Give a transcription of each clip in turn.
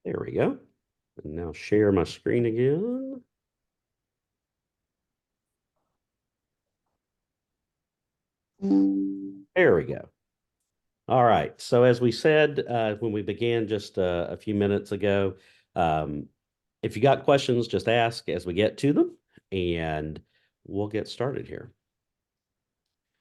There we go. And now share my screen again. There we go. All right. So as we said when we began just a few minutes ago, um, if you got questions, just ask as we get to them, and we'll get started here.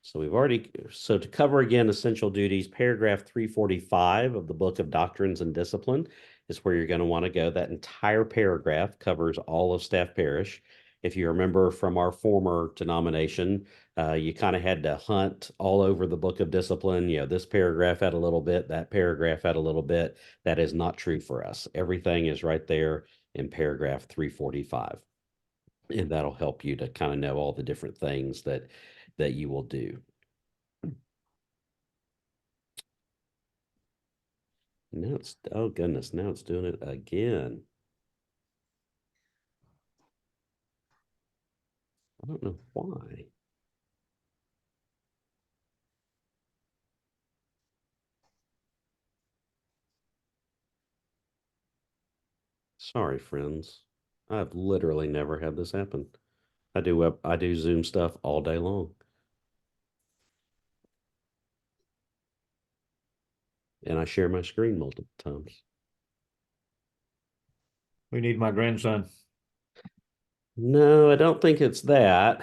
So to cover again essential duties, paragraph 345 of the Book of Doctrines and Discipline is where you're going to want to go. That entire paragraph covers all of Staff Parish. If you remember from our former denomination, you kind of had to hunt all over the Book of Discipline. You know, this paragraph had a little bit, that paragraph had a little bit. That is not true for us. Everything is right there in paragraph 345. And that'll help you to kind of know all the different things that you will do. Now it's, oh goodness, now it's doing it again. I don't know why. Sorry, friends. I've literally never had this happen. I do Zoom stuff all day long, and I share my screen multiple times. We need my grandson. No, I don't think it's that.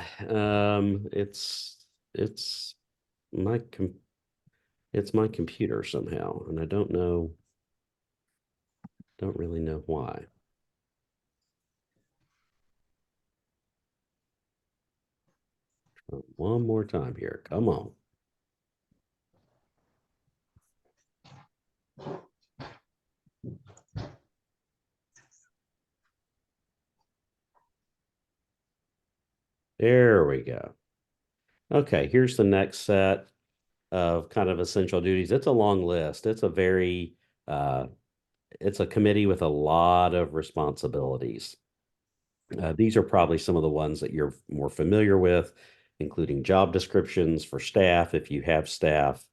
It's my com it's my computer somehow, and I don't really know why. One more time here. Come on. There we go. Okay, here's the next set of kind of essential duties. It's a long list. Uh, it's a committee with a lot of responsibilities. These are probably some of the ones that you're more familiar with, including job descriptions for staff, if you have staff.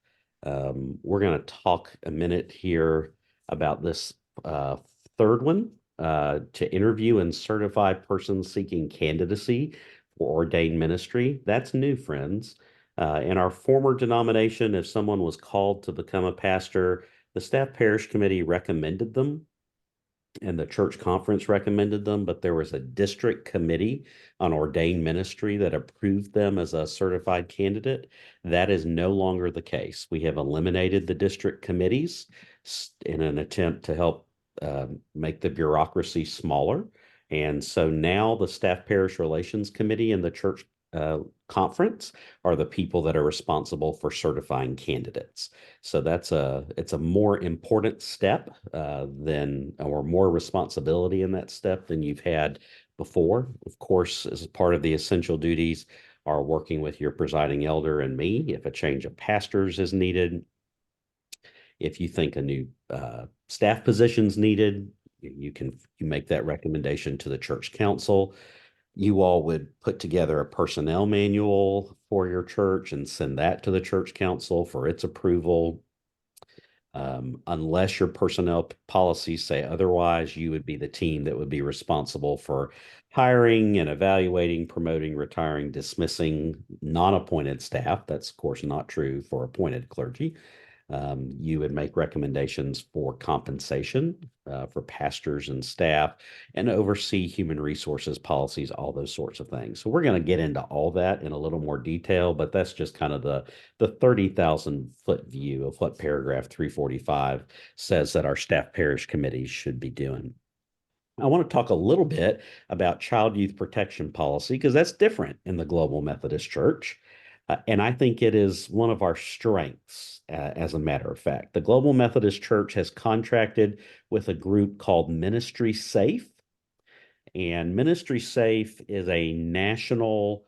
We're going to talk a minute here about this third one, to interview and certify persons seeking candidacy for ordained ministry. That's new, friends. In our former denomination, if someone was called to become a pastor, the staff parish committee recommended them and the church conference recommended them, but there was a district committee on ordained ministry that approved them as a certified candidate. That is no longer the case. We have eliminated the district committees in an attempt to help make the bureaucracy smaller. And so now the Staff Parish Relations Committee and the church conference are the people that are responsible for certifying candidates. So it's a more important step than or more responsibility in that step than you've had before. Of course, as part of the essential duties are working with your presiding elder and me if a change of pastors is needed. If you think a new staff position is needed, you make that recommendation to the church council. You all would put together a personnel manual for your church and send that to the church council for its approval. Unless your personnel policies say otherwise, you would be the team that would be responsible for hiring and evaluating, promoting, retiring, dismissing non-appointed staff. That's, of course, not true for appointed clergy. You would make recommendations for compensation for pastors and staff and oversee human resources policies, all those sorts of things. So we're going to get into all that in a little more detail, but that's just kind of the 30,000 foot view of what paragraph 345 says that our staff parish committees should be doing. I want to talk a little bit about child youth protection policy because that's different in the Global Methodist Church. And I think it is one of our strengths, as a matter of fact. The Global Methodist Church has contracted with a group called Ministry Safe. And Ministry Safe is a national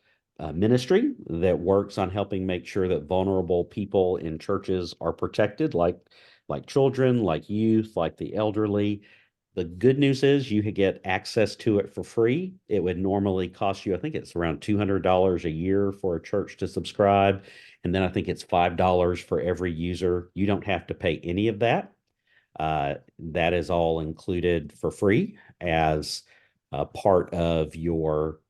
ministry that works on helping make sure that vulnerable people in churches are protected, like children, like youth, like the elderly. The good news is you get access to it for free. It would normally cost you, I think it's around $200 a year for a church to subscribe. And then I think it's $5 for every user. You don't have to pay any of that. That is all included for free as a part of your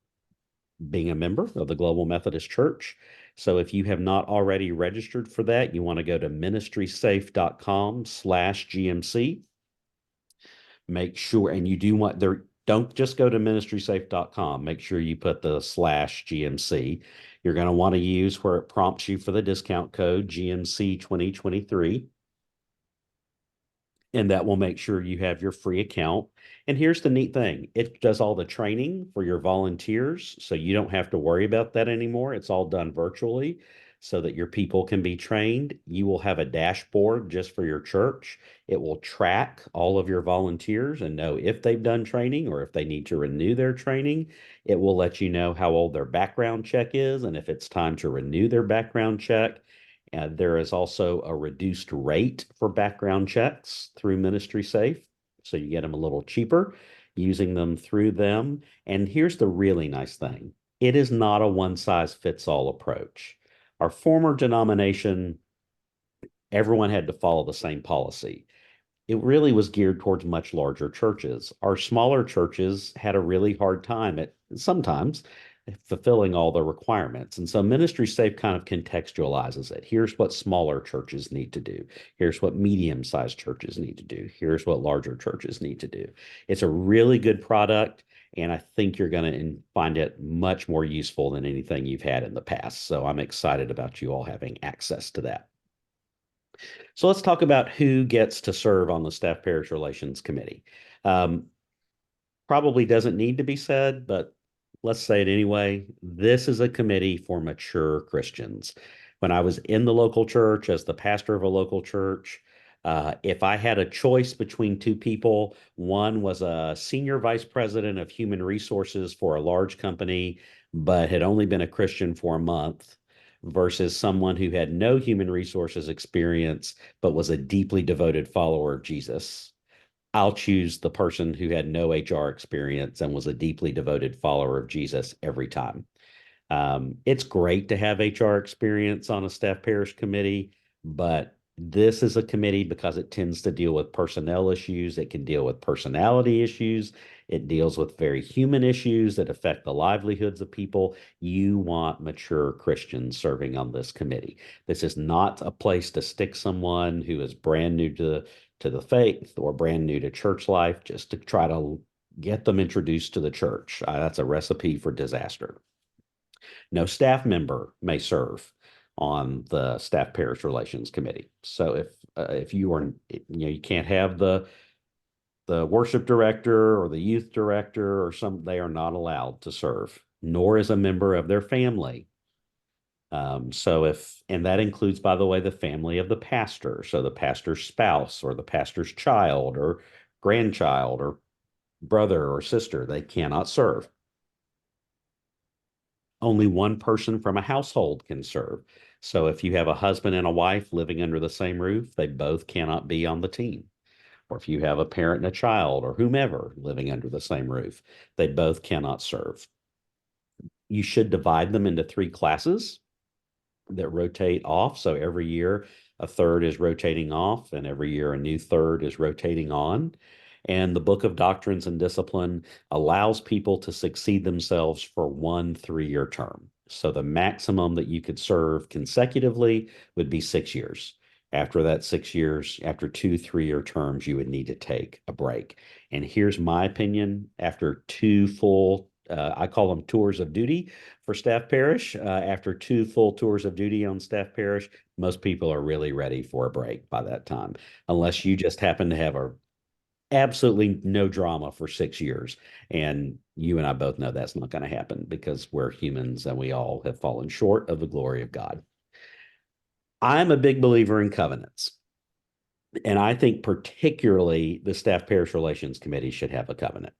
being a member of the Global Methodist Church. So if you have not already registered for that, you want to go to ministrysafe.com/GMC. Make sure, and you do want there, don't just go to ministrysafe.com. Make sure you put the /GMC. You're going to want to use where it prompts you for the discount code GMC 2023. And that will make sure you have your free account. And here's the neat thing. It does all the training for your volunteers, so you don't have to worry about that anymore. It's all done virtually so that your people can be trained. You will have a dashboard just for your church. It will track all of your volunteers and know if they've done training or if they need to renew their training. It will let you know how old their background check is and if it's time to renew their background check. There is also a reduced rate for background checks through Ministry Safe. So you get them a little cheaper using them through them. And here's the really nice thing. It is not a one size fits all approach. Our former denomination, everyone had to follow the same policy. It really was geared towards much larger churches. Our smaller churches had a really hard time at sometimes fulfilling all the requirements. And so Ministry Safe kind of contextualizes it. Here's what smaller churches need to do. Here's what medium-sized churches need to do. Here's what larger churches need to do. It's a really good product, and I think you're going to find it much more useful than anything you've had in the past. So I'm excited about you all having access to that. So let's talk about who gets to serve on the Staff Parish Relations Committee. Um, Probably doesn't need to be said, but let's say it anyway. This is a committee for mature Christians. When I was in the local church as the pastor of a local church, if I had a choice between two people, one was a senior vice president of human resources for a large company, but had only been a Christian for a month, versus someone who had no human resources experience, but was a deeply devoted follower of Jesus. I'll choose the person who had no HR experience and was a deeply devoted follower of Jesus every time. It's great to have HR experience on a staff parish committee, but this is a committee because it tends to deal with personnel issues. It can deal with personality issues. It deals with very human issues that affect the livelihoods of people. You want mature Christians serving on this committee. This is not a place to stick someone who is brand new to the faith or brand new to church life just to try to get them introduced to the church. That's a recipe for disaster. No staff member may serve on the staff parish relations committee. So if you are, you can't have the worship director or the youth director or they are not allowed to serve, nor is a member of their family. And that includes, by the way, the family of the pastor. So the pastor's spouse or the pastor's child or grandchild or brother or sister, they cannot serve. Only one person from a household can serve. So if you have a husband and a wife living under the same roof, they both cannot be on the team. Or if you have a parent and a child or whomever living under the same roof, they both cannot serve. You should divide them into 3 classes that rotate off. So every year a third is rotating off, and every year a new third is rotating on. And the Book of Doctrines and Discipline allows people to succeed themselves for 1 3-year term. So the maximum that you could serve consecutively would be 6 years. After that 6 years, after 2 3-year terms, you would need to take a break. And here's my opinion: after 2 full, I call them tours of duty for staff parish, after 2 full tours of duty on staff parish, most people are really ready for a break by that time, unless you just happen to have absolutely no drama for 6 years. And you and I both know that's not going to happen because we're humans and we all have fallen short of the glory of God. I'm a big believer in covenants. And I think particularly the Staff Parish Relations Committee should have a covenant.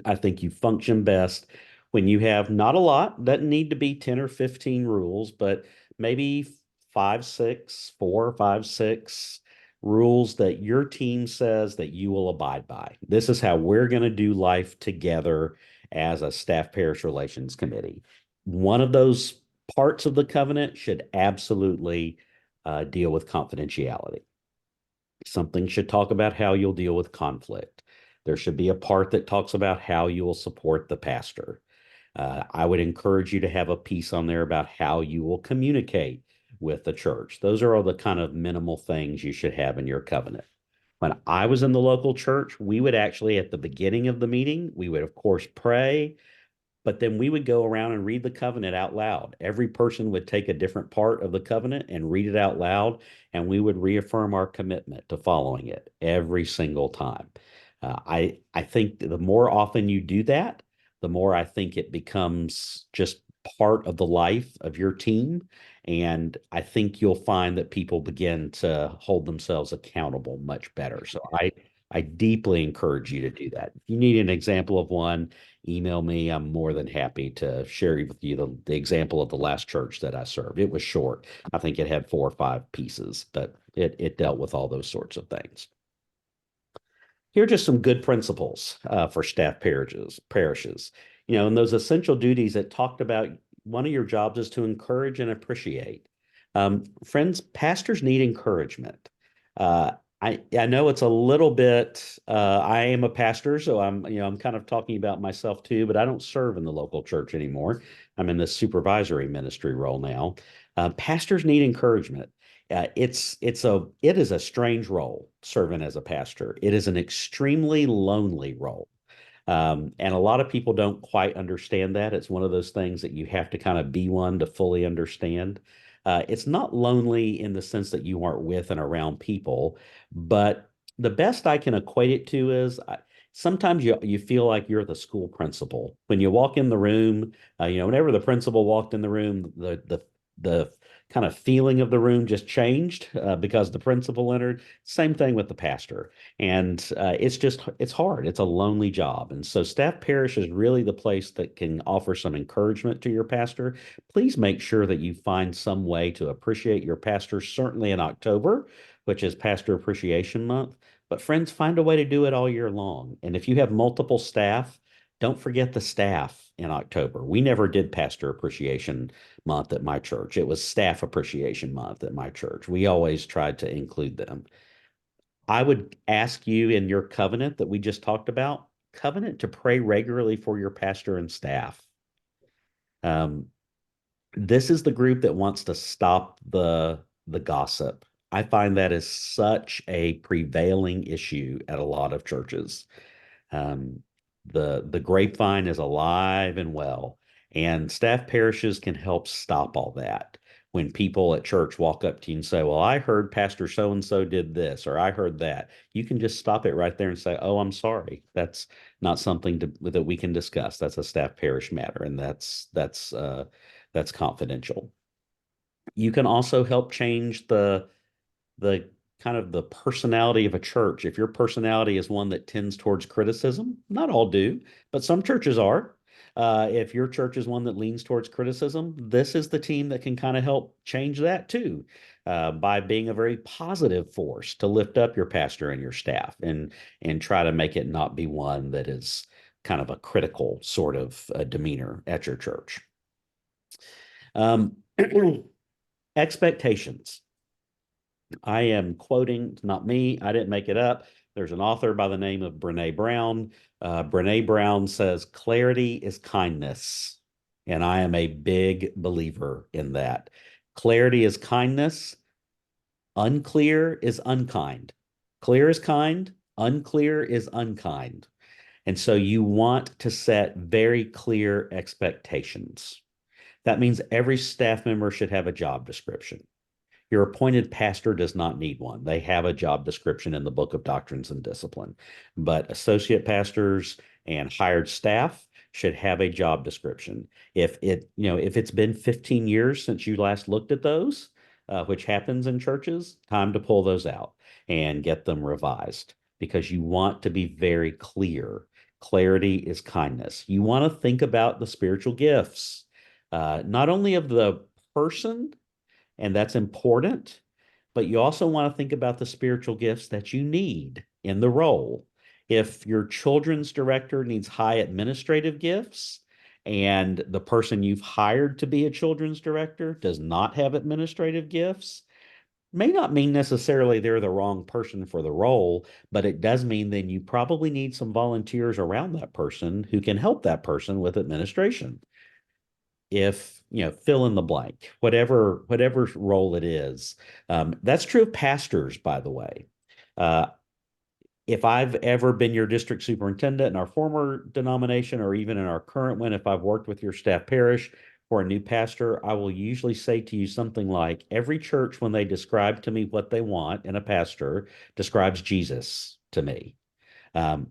I think you function best when you have not a lot, doesn't need to be 10 or 15 rules, but maybe 5, 6, 4, 5, 6 rules that your team says that you will abide by. This is how we're going to do life together as a staff parish relations committee. One of those parts of the covenant should absolutely deal with confidentiality. Something should talk about how you'll deal with conflict. There should be a part that talks about how you will support the pastor. I would encourage you to have a piece on there about how you will communicate with the church. Those are all the kind of minimal things you should have in your covenant. When I was in the local church, we would actually, at the beginning of the meeting, we would, of course, pray, but then we would go around and read the covenant out loud. Every person would take a different part of the covenant and read it out loud, and we would reaffirm our commitment to following it every single time. I think the more often you do that, the more I think it becomes just part of the life of your team. And I think you'll find that people begin to hold themselves accountable much better. So I deeply encourage you to do that. If you need an example of one, email me. I'm more than happy to share with you the example of the last church that I served. It was short. I think it had 4 or 5 pieces, but it dealt with all those sorts of things. Here are just some good principles for staff parishes. And those essential duties that talked about, one of your jobs is to encourage and appreciate. Friends, pastors need encouragement. Uh, I know it's a little bit. I am a pastor, so I'm kind of talking about myself too. But I don't serve in the local church anymore. I'm in the supervisory ministry role now. Pastors need encouragement. It is a strange role serving as a pastor. It is an extremely lonely role. And a lot of people don't quite understand that. It's one of those things that you have to kind of be one to fully understand. It's not lonely in the sense that you aren't with and around people, but the best I can equate it to is sometimes you feel like you're the school principal when you walk in the room. Whenever the principal walked in the room, the kind of feeling of the room just changed because the principal entered. Same thing with the pastor. And it's hard. It's a lonely job. And so staff parish is really the place that can offer some encouragement to your pastor. Please make sure that you find some way to appreciate your pastor, certainly in October, which is Pastor Appreciation Month. But friends, find a way to do it all year long. And if you have multiple staff, don't forget the staff in October. We never did Pastor Appreciation Month at my church. It was Staff Appreciation Month at my church. We always tried to include them. I would ask you in your covenant that we just talked about, covenant to pray regularly for your pastor and staff. Um, this is the group that wants to stop the gossip. I find that is such a prevailing issue at a lot of churches. Um, the grapevine is alive and well, and staff parishes can help stop all that. When people at church walk up to you and say, "Well, I heard Pastor so and so did this," or "I heard that," you can just stop it right there and say, "Oh, I'm sorry. That's not something that we can discuss. That's a staff parish matter, and that's confidential." You can also help change the kind of the personality of a church. If your personality is one that tends towards criticism, not all do, but some churches are. If your church is one that leans towards criticism, this is the team that can kind of help change that too, by being a very positive force to lift up your pastor and your staff and try to make it not be one that is kind of a critical sort of demeanor at your church. Um, expectations. I am quoting, not me, I didn't make it up. There's an author by the name of Brene Brown. Brene Brown says, clarity is kindness. And I am a big believer in that. Clarity is kindness. Unclear is unkind. Clear is kind. Unclear is unkind. And so you want to set very clear expectations. That means every staff member should have a job description. Your appointed pastor does not need one. They have a job description in the Book of Doctrines and Discipline. But associate pastors and hired staff should have a job description. If it's been 15 years since you last looked at those, which happens in churches, time to pull those out and get them revised because you want to be very clear. Clarity is kindness. You want to think about the spiritual gifts, not only of the person, and that's important. But you also want to think about the spiritual gifts that you need in the role. If your children's director needs high administrative gifts and the person you've hired to be a children's director does not have administrative gifts, May not mean necessarily they're the wrong person for the role, but it does mean then you probably need some volunteers around that person who can help that person with administration. If fill in the blank, whatever role it is. That's true of pastors, by the way. uh, if I've ever been your district superintendent in our former denomination, or even in our current one, if I've worked with your staff parish for a new pastor, I will usually say to you something like, every church, when they describe to me what they want in a pastor, describes Jesus to me. Um,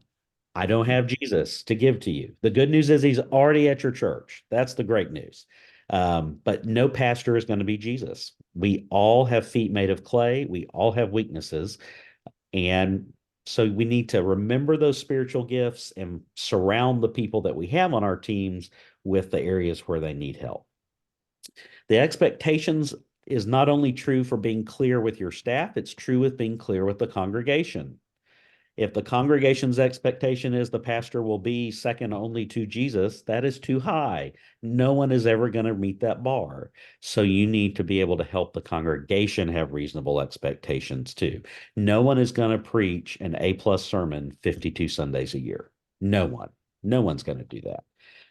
I don't have Jesus to give to you. The good news is he's already at your church. That's the great news. But no pastor is going to be Jesus. We all have feet made of clay. We all have weaknesses. And so we need to remember those spiritual gifts and surround the people that we have on our teams with the areas where they need help. The expectations is not only true for being clear with your staff, it's true with being clear with the congregation. If the congregation's expectation is the pastor will be second only to Jesus, that is too high. No one is ever going to meet that bar. So you need to be able to help the congregation have reasonable expectations too. No one is going to preach an A+ sermon 52 Sundays a year. No one. No one's going to do that.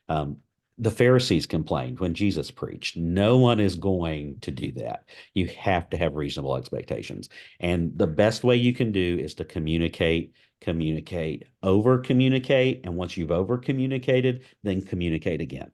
Um, the Pharisees complained when Jesus preached. No one is going to do that. You have to have reasonable expectations. And the best way you can do is to communicate, over communicate. And once you've over communicated, then communicate again.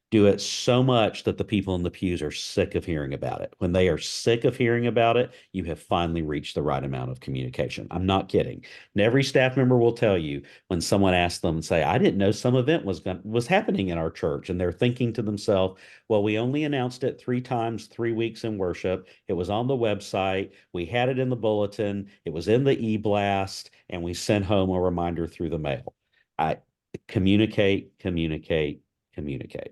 Do it so much that the people in the pews are sick of hearing about it. When they are sick of hearing about it, you have finally reached the right amount of communication. I'm not kidding. And every staff member will tell you when someone asks them, say, I didn't know some event was happening in our church. And they're thinking to themselves, well, we only announced it 3 times, 3 weeks in worship. It was on the website. We had it in the bulletin. It was in the e-blast, and we sent home a reminder through the mail. I communicate, communicate, communicate.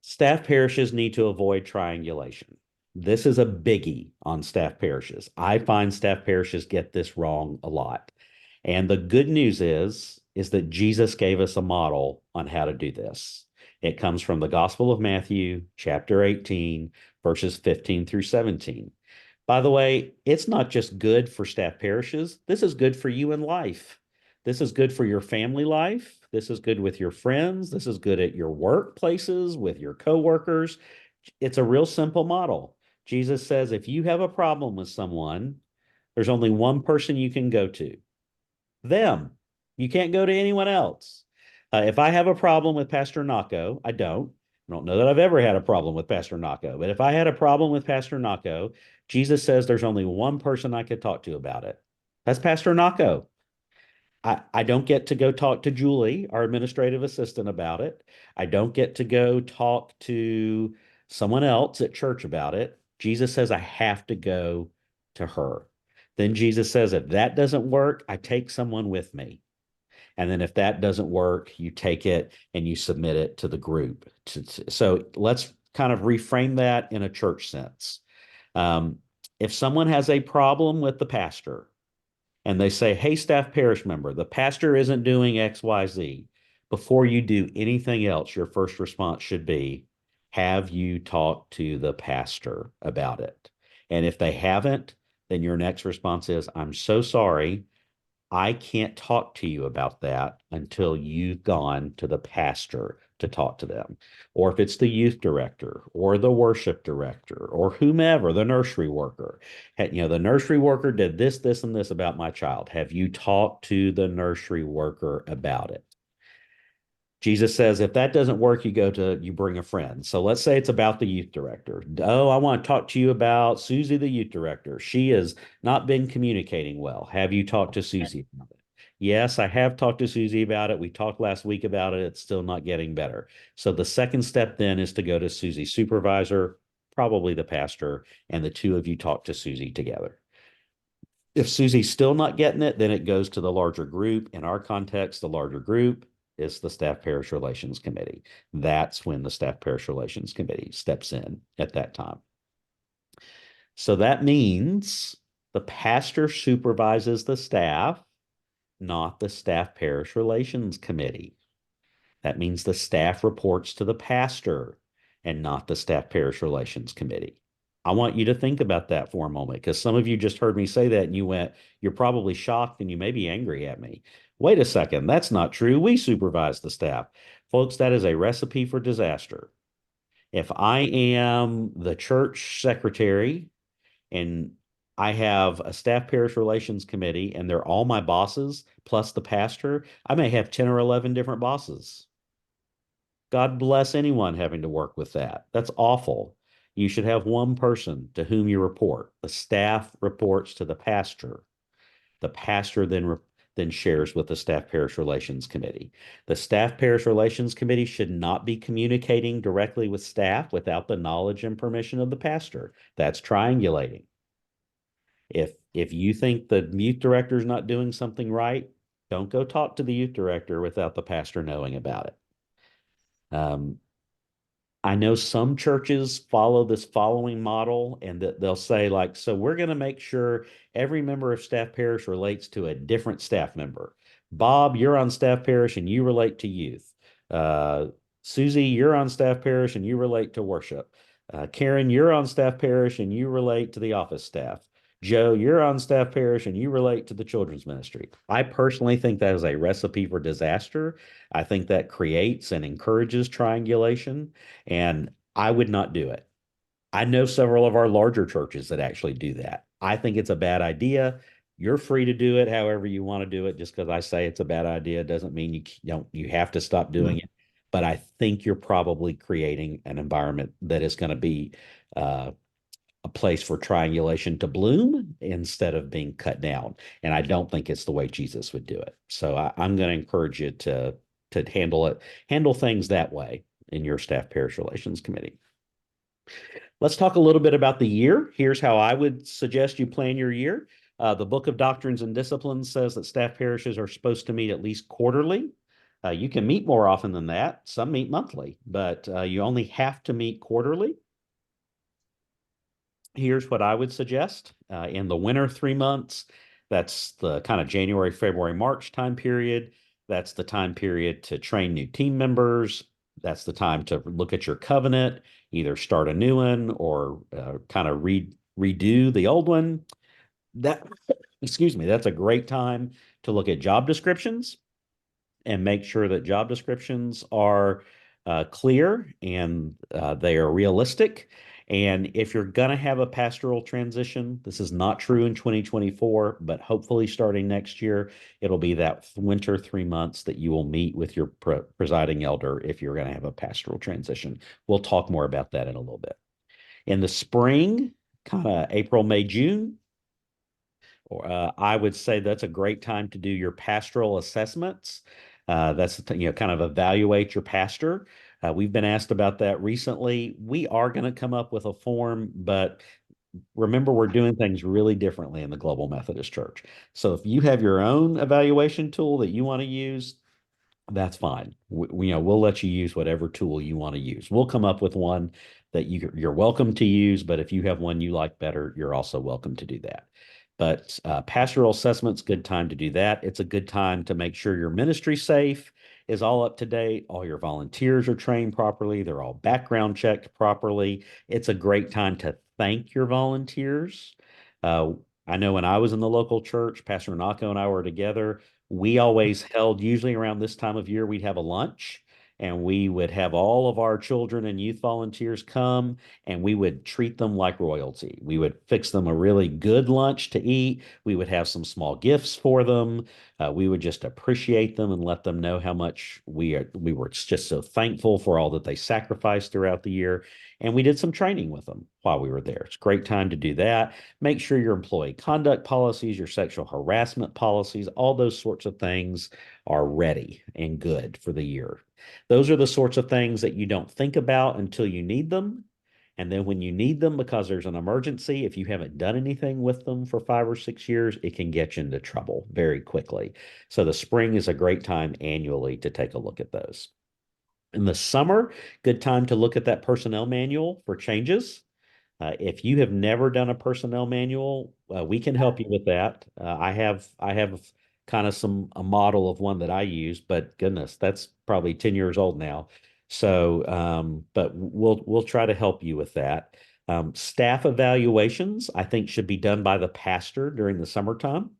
Staff parishes need to avoid triangulation. This is a biggie on staff parishes. I find staff parishes get this wrong a lot. And the good news is that Jesus gave us a model on how to do this. It comes from the Gospel of Matthew, chapter 18, verses 15 through 17. By the way, it's not just good for staff parishes. This is good for you in life. This is good for your family life. This is good with your friends. This is good at your workplaces with your coworkers. It's a real simple model. Jesus says if you have a problem with someone, there's only one person you can go to, them. You can't go to anyone else. If I have a problem with Pastor Naco, I don't know that I've ever had a problem with Pastor Naco, but if I had a problem with Pastor Naco, Jesus says there's only one person I could talk to about it. That's Pastor Naco. I don't get to go talk to Julie, our administrative assistant, about it. I don't get to go talk to someone else at church about it. Jesus says I have to go to her. Then Jesus says, if that doesn't work, I take someone with me. And then if that doesn't work, you take it and you submit it to the group. So let's kind of reframe that in a church sense. Um, if someone has a problem with the pastor, and they say, hey, staff parish member, the pastor isn't doing XYZ, before you do anything else, your first response should be, have you talked to the pastor about it? And if they haven't, then your next response is, I'm so sorry. I can't talk to you about that until you've gone to the pastor to talk to them. Or if it's the youth director or the worship director or whomever, the nursery worker. The nursery worker did this, this, and this about my child. Have you talked to the nursery worker about it? Jesus says, if that doesn't work, you bring a friend. So let's say it's about the youth director. Oh, I want to talk to you about Susie, the youth director. She has not been communicating well. Have you talked to Susie about it? Yes, I have talked to Susie about it. We talked last week about it. It's still not getting better. So the second step then is to go to Susie's supervisor, probably the pastor, and the two of you talk to Susie together. If Susie's still not getting it, then it goes to the larger group. In our context, the larger group is the Staff Parish Relations Committee. That's when the Staff Parish Relations Committee steps in at that time. So that means the pastor supervises the staff, not the Staff Parish Relations Committee. That means the staff reports to the pastor and not the Staff Parish Relations Committee. I want you to think about that for a moment because some of you just heard me say that and you went, you're probably shocked and you may be angry at me. Wait a second, that's not true. We supervise the staff. Folks, that is a recipe for disaster. If I am the church secretary and I have a staff parish relations committee and they're all my bosses plus the pastor, I may have 10 or 11 different bosses. God bless anyone having to work with that. That's awful. You should have one person to whom you report. The staff reports to the pastor. The pastor then shares with the staff parish relations committee. The staff parish relations committee should not be communicating directly with staff without the knowledge and permission of the pastor. That's triangulating. If you think the youth director is not doing something right, don't go talk to the youth director without the pastor knowing about it. I know some churches follow this following model and that they'll say like, so we're going to make sure every member of staff parish relates to a different staff member. Bob, you're on staff parish and you relate to youth. Susie, you're on staff parish and you relate to worship. Karen, you're on staff parish and you relate to the office staff. Joe, you're on staff parish and you relate to the children's ministry. I personally think that is a recipe for disaster. I think that creates and encourages triangulation, and I would not do it. I know several of our larger churches that actually do that. I think it's a bad idea. You're free to do it however you want to do it. Just because I say it's a bad idea doesn't mean you have to stop doing it. But I think you're probably creating an environment that is going to be a place for triangulation to bloom instead of being cut down. And I don't think it's the way Jesus would do it. So I'm going to encourage you to handle things that way in your staff parish relations committee. Let's talk a little bit about the year. Here's how I would suggest you plan your year. The Book of Doctrines and Disciplines says that staff parishes are supposed to meet at least quarterly. You can meet more often than that. Some meet monthly, but you only have to meet quarterly. Here's what I would suggest. In the winter 3 months, that's the kind of January, February, March time period. That's the time period to train new team members. That's the time to look at your covenant, either start a new one or kind of redo the old one. That, excuse me, that's a great time to look at job descriptions and make sure that job descriptions are clear and they are realistic. And if you're going to have a pastoral transition, this is not true in 2024, but hopefully starting next year, it'll be that winter 3 months that you will meet with your presiding elder if you're going to have a pastoral transition. We'll talk more about that in a little bit. In the spring, kind of April, May, June, I would say that's a great time to do your pastoral assessments. That's kind of evaluate your pastor. We've been asked about that recently. We are going to come up with a form, but remember, we're doing things really differently in the Global Methodist Church. So if you have your own evaluation tool that you want to use, that's fine. We'll let you use whatever tool you want to use. We'll come up with one that you're welcome to use, but if you have one you like better, you're also welcome to do that. But pastoral assessment's a good time to do that. It's a good time to make sure your ministry's safe, is all up to date. All your volunteers are trained properly. They're all background checked properly. It's a great time to thank your volunteers. I know when I was in the local church, Pastor Nako and I were together. We always held, usually around this time of year, we'd have a lunch and we would have all of our children and youth volunteers come and we would treat them like royalty. We would fix them a really good lunch to eat. We would have some small gifts for them. We would just appreciate them and let them know how much we were just so thankful for all that they sacrificed throughout the year. And we did some training with them while we were there. It's a great time to do that. Make sure your employee conduct policies, your sexual harassment policies, all those sorts of things are ready and good for the year. Those are the sorts of things that you don't think about until you need them. And then when you need them because there's an emergency, if you haven't done anything with them for 5 or 6 years, it can get you into trouble very quickly. So the spring is a great time annually to take a look at those. In the summer, good time to look at that personnel manual for changes. If you have never done a personnel manual, we can help you with that. I have kind of a model of one that I use, but goodness, that's probably 10 years old now. So, but we'll try to help you with that. Staff evaluations, I think, should be done by the pastor during the summertime.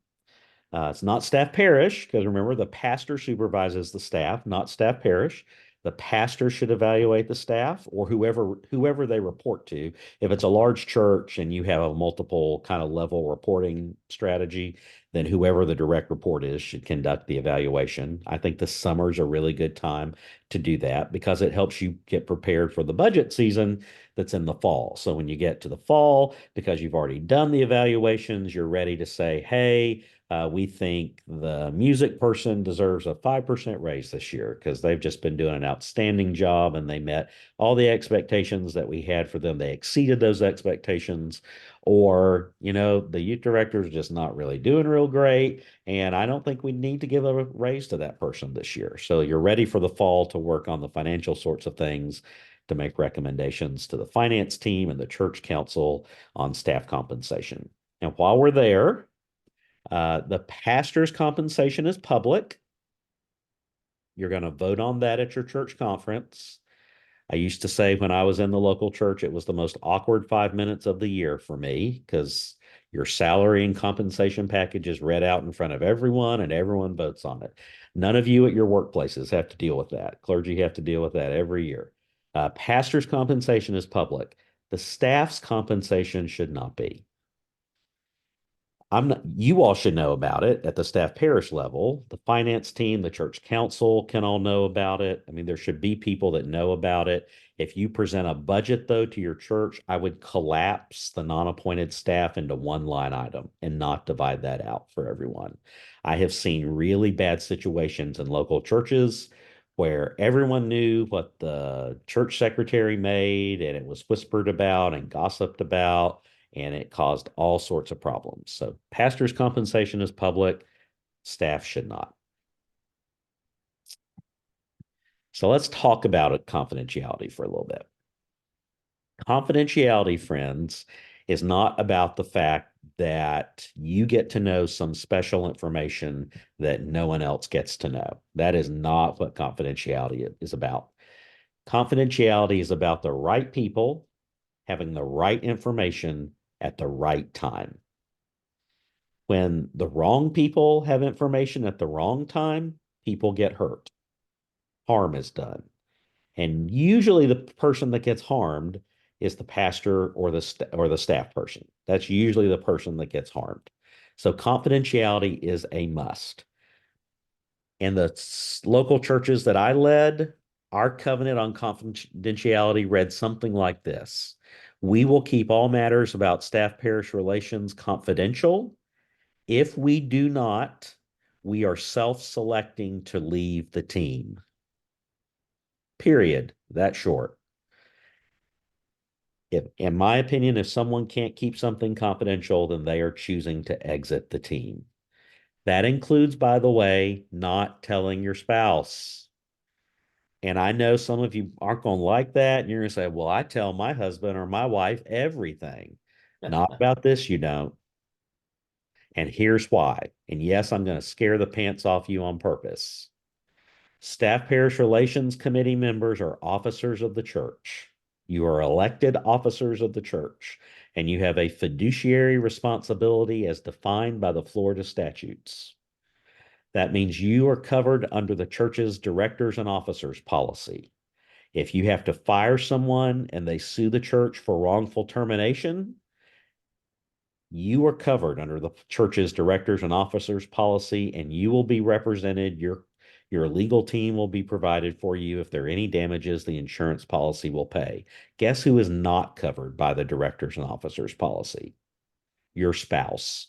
It's not staff parish, because remember, the pastor supervises the staff, not staff parish. The pastor should evaluate the staff or whoever they report to. If it's a large church and you have a multiple kind of level reporting strategy, then whoever the direct report is should conduct the evaluation. I think the summer's a really good time to do that because it helps you get prepared for the budget season that's in the fall. So when you get to the fall, because you've already done the evaluations, you're ready to say, hey, we think the music person deserves a 5% raise this year because they've just been doing an outstanding job and they met all the expectations that we had for them. They exceeded those expectations. Or, the youth director is just not really doing real great. And I don't think we need to give a raise to that person this year. So you're ready for the fall to work on the financial sorts of things to make recommendations to the finance team and the church council on staff compensation. And while we're there, the pastor's compensation is public. You're going to vote on that at your church conference. I used to say when I was in the local church, it was the most awkward 5 minutes of the year for me because your salary and compensation package is read out in front of everyone and everyone votes on it. None of you at your workplaces have to deal with that. Clergy have to deal with that every year. Pastor's compensation is public. The staff's compensation should not be. You all should know about it at the staff parish level. The finance team, the church council can all know about it. I mean, there should be people that know about it. If you present a budget, though, to your church, I would collapse the non-appointed staff into one line item and not divide that out for everyone. I have seen really bad situations in local churches where everyone knew what the church secretary made and it was whispered about and gossiped about and it caused all sorts of problems. So pastor's compensation is public, staff should not. So let's talk about it, confidentiality for a little bit. Confidentiality, friends, is not about the fact that you get to know some special information that no one else gets to know. That is not what confidentiality is about. Confidentiality is about the right people having the right information at the right time. When the wrong people have information at the wrong time, people get hurt. Harm is done. And usually the person that gets harmed is the pastor or the staff person. That's usually the person that gets harmed. So confidentiality is a must. And the local churches that I led, our covenant on confidentiality read something like this. We will keep all matters about staff parish relations confidential. If we do not, we are self-selecting to leave the team. Period. That short. In my opinion, if someone can't keep something confidential, then they are choosing to exit the team. That includes, by the way, not telling your spouse. And I know some of you aren't going to like that. And you're going to say, well, I tell my husband or my wife everything. Not about this, you don't. And here's why. And yes, I'm going to scare the pants off you on purpose. Staff Parish Relations Committee members are officers of the church. You are elected officers of the church, and you have a fiduciary responsibility as defined by the Florida statutes. That means you are covered under the church's directors and officers policy. If you have to fire someone and they sue the church for wrongful termination, you are covered under the church's directors and officers policy, and you will be represented. Your legal team will be provided for you. If there are any damages, the insurance policy will pay. Guess who is not covered by the directors and officers policy? Your spouse.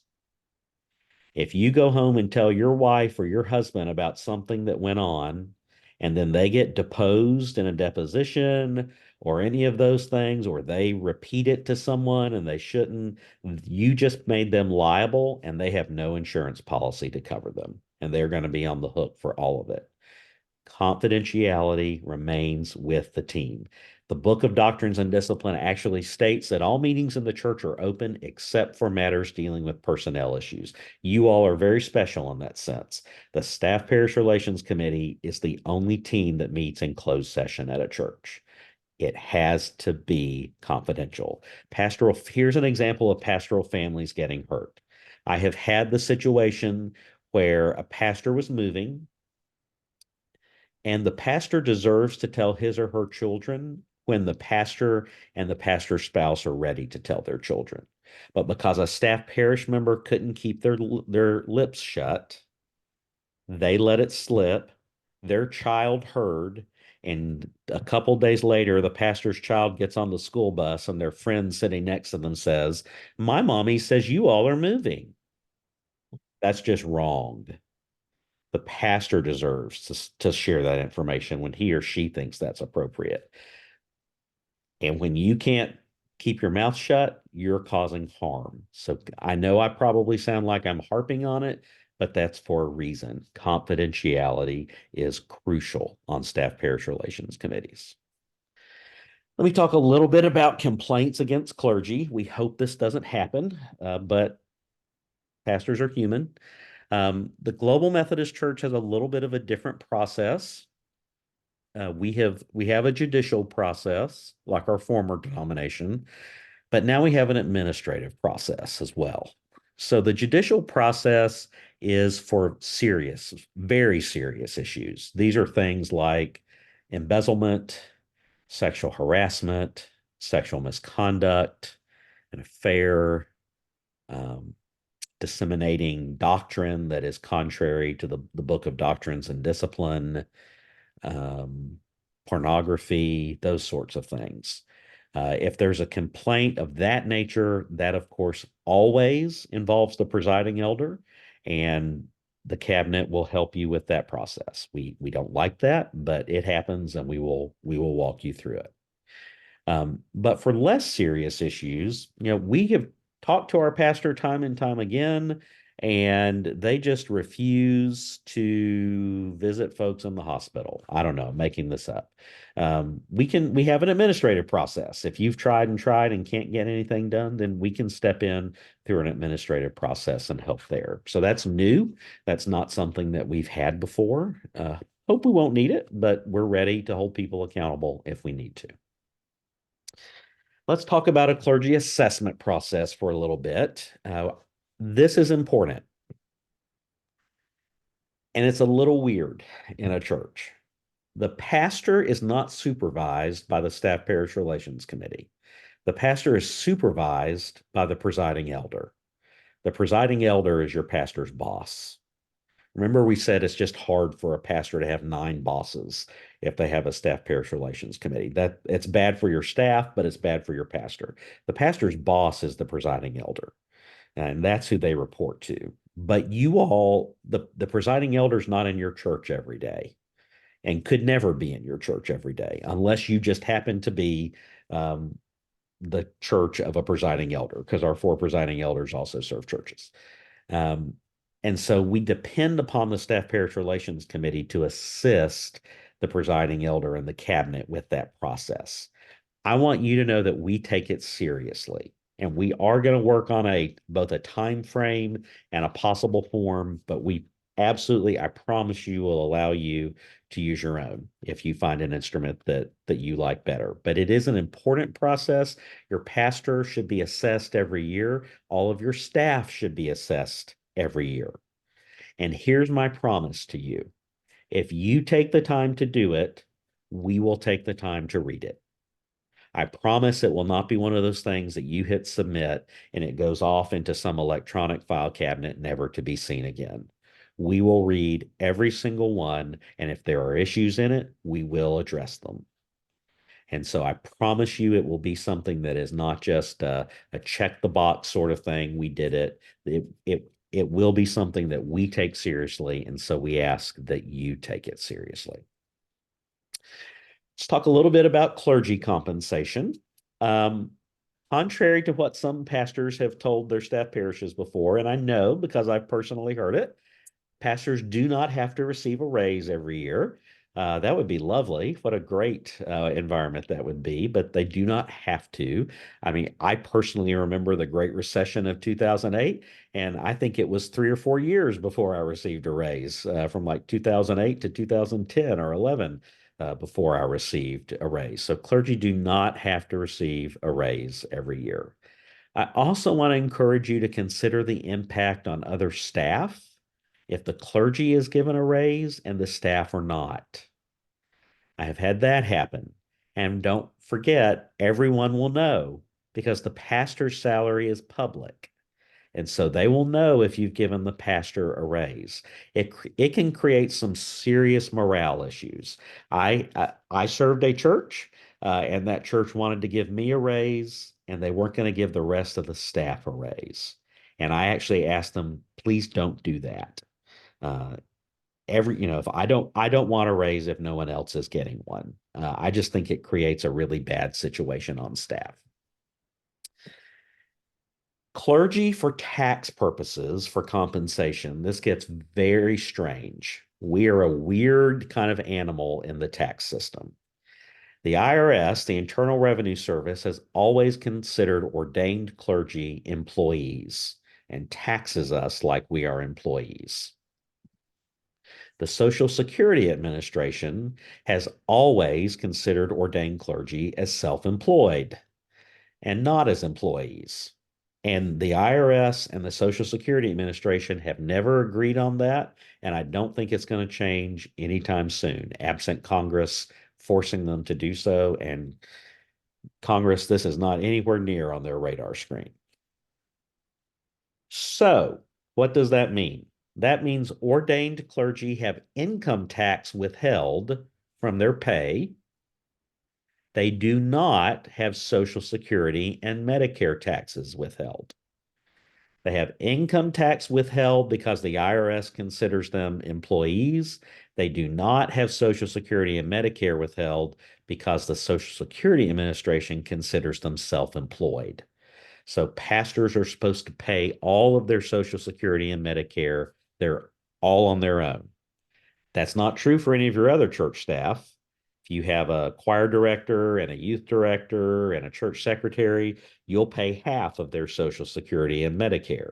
If you go home and tell your wife or your husband about something that went on, and then they get deposed in a deposition or any of those things, or they repeat it to someone and they shouldn't, you just made them liable and they have no insurance policy to cover them. And they're going to be on the hook for all of it. Confidentiality remains with the team. The Book of Doctrines and Discipline actually states that all meetings in the church are open except for matters dealing with personnel issues. You all are very special in that sense. The Staff Parish Relations Committee is the only team that meets in closed session at a church. It has to be confidential. Here's an example of pastoral families getting hurt. I have had the situation where a pastor was moving, and the pastor deserves to tell his or her children when the pastor and the pastor's spouse are ready to tell their children. But because a staff parish member couldn't keep their lips shut, they let it slip. Their child heard, and a couple days later, the pastor's child gets on the school bus, and their friend sitting next to them says, "My mommy says you all are moving." That's just wrong. The pastor deserves to share that information when he or she thinks that's appropriate. And when you can't keep your mouth shut, you're causing harm. So I know I probably sound like I'm harping on it, but that's for a reason. Confidentiality is crucial on staff parish relations committees. Let me talk a little bit about complaints against clergy. We hope this doesn't happen, but pastors are human. The Global Methodist Church has a little bit of a different process. We have a judicial process like our former denomination, but now we have an administrative process as well. So the judicial process is for serious, very serious issues. These are things like embezzlement, sexual harassment, sexual misconduct, an affair, um, disseminating doctrine that is contrary to the Book of Doctrines and Discipline, um, pornography, those sorts of things. If there's a complaint of that nature, that of course always involves the presiding elder, and the cabinet will help you with that process. We don't like that, but it happens, and we will walk you through it. But for less serious issues, we have talked to our pastor time and time again, and they just refuse to visit folks in the hospital. I don't know, making this up. We have an administrative process. If you've tried and can't get anything done, then we can step in through an administrative process and help there. So that's new. That's not something that we've had before. Hope we won't need it, but we're ready to hold people accountable if we need to. Let's talk about a clergy assessment process for a little bit. This is important, and it's a little weird in a church. The pastor is not supervised by the Staff Parish Relations Committee. The pastor is supervised by the presiding elder. The presiding elder is your pastor's boss. Remember, we said it's just hard for a pastor to have 9 bosses if they have a staff parish relations committee. That it's bad for your staff, but it's bad for your pastor. The pastor's boss is the presiding elder, and that's who they report to. But the presiding elder is not in your church every day, and could never be in your church every day unless you just happen to be the church of a presiding elder, because our 4 presiding elders also serve churches. Um, and so we depend upon the Staff Parish Relations Committee to assist the presiding elder and the cabinet with that process. I want you to know that we take it seriously, and we are going to work on both a time frame and a possible form, but we absolutely, I promise you, will allow you to use your own if you find an instrument that you like better. But it is an important process. Your pastor should be assessed every year. All of your staff should be assessed every year. And here's my promise to you. If you take the time to do it, we will take the time to read it. I promise it will not be one of those things that you hit submit and it goes off into some electronic file cabinet, never to be seen again. We will read every single one, and if there are issues in it, we will address them. And so I promise you it will be something that is not just a check the box sort of thing. We did it. It will be something that we take seriously. And so we ask that you take it seriously. Let's talk a little bit about clergy compensation. Um, Contrary to what some pastors have told their staff parishes before, and I know because I've personally heard it, pastors do not have to receive a raise every year. That would be lovely. What a great environment that would be, but they do not have to. I mean, I personally remember the Great Recession of 2008, and I think it was 3 or 4 years before I received a raise from like 2008 to 2010 or 11. before I received a raise. So clergy do not have to receive a raise every year. I also want to encourage you to consider the impact on other staff if the clergy is given a raise and the staff are not. I have had that happen. And don't forget, everyone will know because the pastor's salary is public. And so they will know if you've given the pastor a raise. It can create some serious morale issues. I served a church, and that church wanted to give me a raise, and they weren't going to give the rest of the staff a raise. And I actually asked them, please don't do that. Uh, if I don't want a raise if no one else is getting one. I just think it creates a really bad situation on staff. Clergy for tax purposes, for compensation, this gets very strange. We are a weird kind of animal in the tax system. The IRS, the Internal Revenue Service, has always considered ordained clergy employees and taxes us like we are employees. The Social Security Administration has always considered ordained clergy as self-employed and not as employees. And the IRS and the Social Security Administration have never agreed on that. And I don't think it's going to change anytime soon, absent Congress forcing them to do so. And Congress, this is not anywhere near on their radar screen. So, what does that mean? That means ordained clergy have income tax withheld from their pay. They do not have Social Security and Medicare taxes withheld. They have income tax withheld because the IRS considers them employees. They do not have Social Security and Medicare withheld because the Social Security Administration considers them self-employed. So pastors are supposed to pay all of their Social Security and Medicare. They're all on their own. That's not true for any of your other church staff. If you have a choir director and a youth director and a church secretary, you'll pay half of their Social Security and Medicare.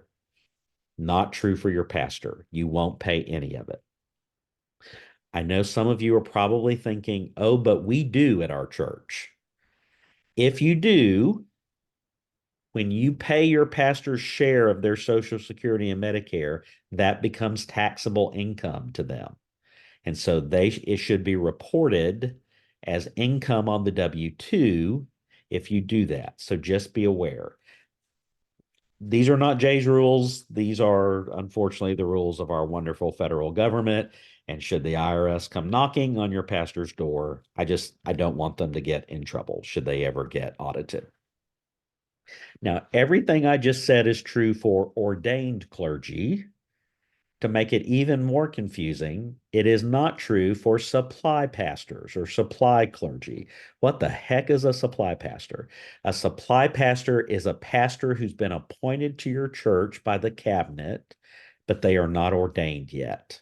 Not true for your pastor. You won't pay any of it. I know some of you are probably thinking, oh, but we do at our church. If you do, when you pay your pastor's share of their Social Security and Medicare, that becomes taxable income to them. And so it should be reported as income on the W-2 if you do that. So just be aware. These are not Jay's rules. These are, unfortunately, the rules of our wonderful federal government. And should the IRS come knocking on your pastor's door, I don't want them to get in trouble should they ever get audited. Now, everything I just said is true for ordained clergy. To make it even more confusing, it is not true for supply pastors or supply clergy. What the heck is a supply pastor? A supply pastor is a pastor who's been appointed to your church by the cabinet, but they are not ordained yet.